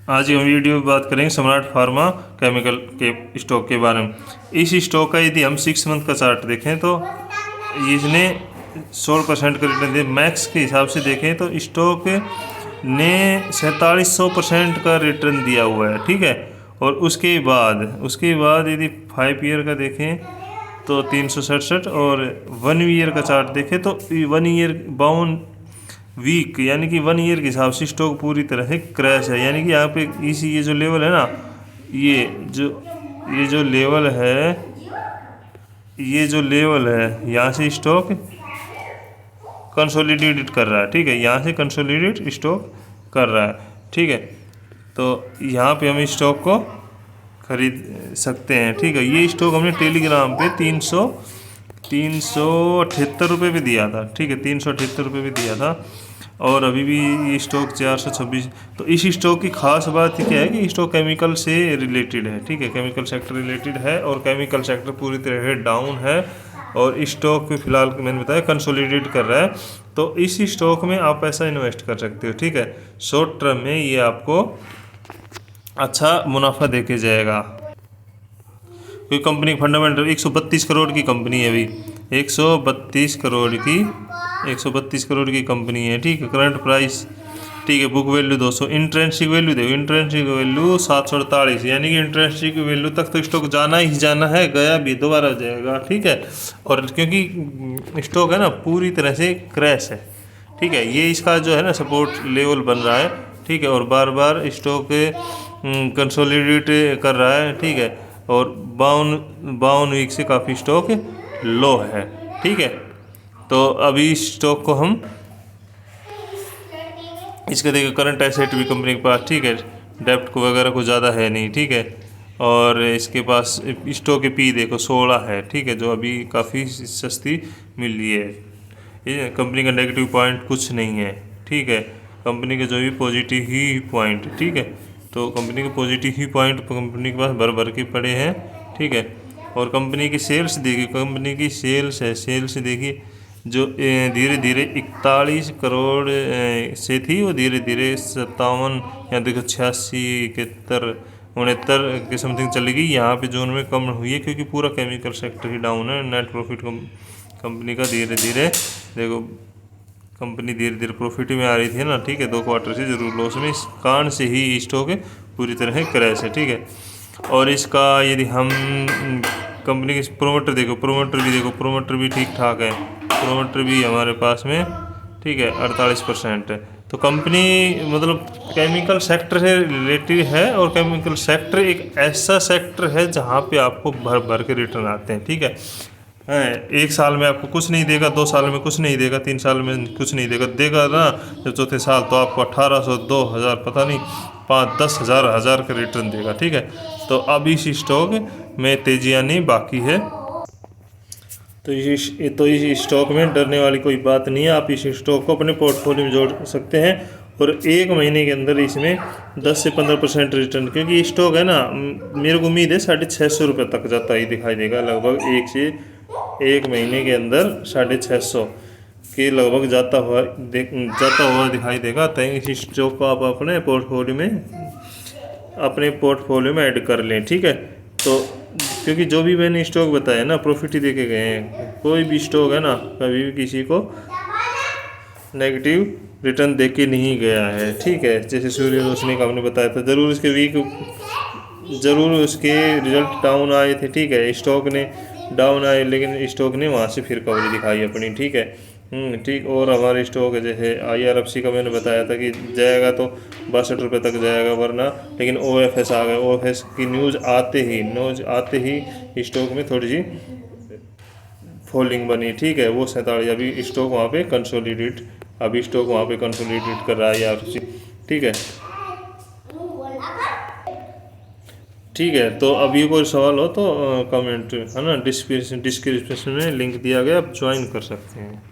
आज हम वीडियो में बात करेंगे सम्राट फार्मा केमिकल के स्टॉक के बारे में। इस स्टॉक का यदि हम 6 मंथ का चार्ट देखें तो इसने 16% का रिटर्न दिया। मैक्स के हिसाब से देखें तो स्टॉक ने 4700% का रिटर्न दिया हुआ है, ठीक है। और उसके बाद यदि 5 ईयर का देखें तो 367, और 1 ईयर का चार्ट देखें तो 1 ईयर 52 वीक यानी कि 1 ईयर के हिसाब से स्टॉक पूरी तरह से क्रैश है। यानी कि यहाँ पे इसी ये जो लेवल है ना, ये जो लेवल है यहाँ से स्टॉक कंसोलिडेट कर रहा है, ठीक है। यहाँ से कंसोलिडेट स्टॉक कर रहा है, ठीक है। तो यहाँ पे हम स्टॉक को खरीद सकते हैं, ठीक है। ये स्टॉक हमने टेलीग्राम पे 378 रुपये पे दिया था, ठीक है। 378 रुपये पे दिया था, और अभी भी ये स्टॉक 426। तो इस स्टॉक की खास बात क्या है कि स्टॉक केमिकल से रिलेटेड है, ठीक है। केमिकल सेक्टर रिलेटेड है, और केमिकल सेक्टर पूरी तरह से डाउन है, और स्टॉक पे फिलहाल मैंने बताया कंसोलिडेट कर रहा है। तो इस स्टॉक में आप पैसा इन्वेस्ट कर सकते हो, ठीक है। शॉर्ट टर्म में ये आपको अच्छा मुनाफा देके जाएगा। कोई कंपनी फंडामेंटल 132 करोड़ की कंपनी है, अभी 132 करोड़ की कंपनी है, ठीक है। करंट प्राइस, ठीक है। बुक वैल्यू 200, इंट्रेंसिक वैल्यू देखो, इंट्रेंसिक वैल्यू 748, यानी कि इंट्रेंसिक वैल्यू तक तो स्टॉक जाना ही जाना है, गया भी दोबारा जाएगा, ठीक है। और क्योंकि स्टॉक है ना पूरी तरह से क्रैश है, ठीक है। ये इसका जो है ना सपोर्ट लेवल बन रहा है, ठीक है। और बार बार स्टॉक कंसोलिडेट कर रहा है, ठीक है। और 52 वीक से काफ़ी स्टॉक लो है, ठीक है। तो अभी इस स्टॉक को हम इसका देखो करंट एसेट भी कंपनी के पास, ठीक है। डेप्ट को वगैरह कुछ ज़्यादा है नहीं, ठीक है। और इसके पास स्टॉक की पी देखो 16 है, ठीक है, जो अभी काफ़ी सस्ती मिल रही है। ये कंपनी का नेगेटिव पॉइंट कुछ नहीं है, ठीक है। कंपनी के जो भी पॉजिटिव ही पॉइंट, ठीक है। तो कंपनी के पॉजिटिव ही पॉइंट कंपनी के पास भर के पड़े हैं, ठीक है। और कंपनी की सेल्स देखिए, कंपनी की सेल्स देखिए, जो धीरे धीरे 41 करोड़ से थी, वो धीरे धीरे 57 या देखो 86, 71, 69 के समथिंग चली गई। यहाँ पे जोन में कम हुई है क्योंकि पूरा केमिकल सेक्टर ही डाउन है। नेट प्रॉफिट कंपनी का धीरे धीरे देखो, कंपनी धीरे धीरे प्रॉफिट में आ रही थी ना, ठीक है। 2 क्वार्टर से जरूर लॉस में, इस कारण से ही स्टॉक पूरी तरह क्रैश है, ठीक है। और इसका यदि हम कंपनी के प्रोमोटर प्रोमोटर भी ठीक ठाक है। प्रोमोटर भी हमारे पास में, ठीक है, 48% है। तो कंपनी मतलब केमिकल सेक्टर से रिलेटेड है, और केमिकल सेक्टर एक ऐसा सेक्टर है जहाँ पे आपको भर के रिटर्न आते हैं, ठीक है। 1 साल में आपको कुछ नहीं देगा, 2 साल में कुछ नहीं देगा, 3 साल में कुछ नहीं देगा ना, जब चौथे साल तो आपको 1800, 2000, पता नहीं 5-10 हज़ार का रिटर्न देगा, ठीक है। तो अब इस स्टॉक में तेजी आनी बाकी है। तो इस स्टॉक में डरने वाली कोई बात नहीं है। आप इस स्टॉक को अपने पोर्टफोलियो में जोड़ सकते हैं, और 1 महीने के अंदर इसमें 10 से 15% रिटर्न, क्योंकि स्टॉक है ना, मेरे को उम्मीद है 650 रुपये तक जाता ही दिखाई देगा लगभग। 1 महीने के अंदर 650 के लगभग जाता हुआ दिखाई देगा। तो इस स्टॉक को आप अपने पोर्टफोलियो में ऐड कर लें, ठीक है। तो क्योंकि जो भी मैंने स्टॉक बताया ना प्रॉफिट ही देके गए हैं। कोई भी स्टॉक है ना कभी भी किसी को नेगेटिव रिटर्न देके नहीं गया है, ठीक है। जैसे सूर्य रोशनी का हमने बताया था, ज़रूर उसके रिजल्ट डाउन आए थे, ठीक है। स्टॉक ने डाउन आए, लेकिन स्टॉक ने वहाँ से फिर कवरेज दिखाई अपनी, ठीक है। ठीक। और हमारे स्टॉक जैसे IRFC का मैंने बताया था कि जाएगा तो 62 रुपये तक जाएगा, वरना लेकिन OFS आ गया। OFS की न्यूज़ आते ही स्टॉक में थोड़ी सी फॉलिंग बनी, ठीक है। वो 47, अभी स्टॉक वहाँ पे कंसोलिडेट कर रहा है IRFC, ठीक है। ठीक है। तो अभी कोई सवाल हो तो कमेंट है ना, डिस्क्रिप्शन में लिंक दिया गया, आप ज्वाइन कर सकते हैं।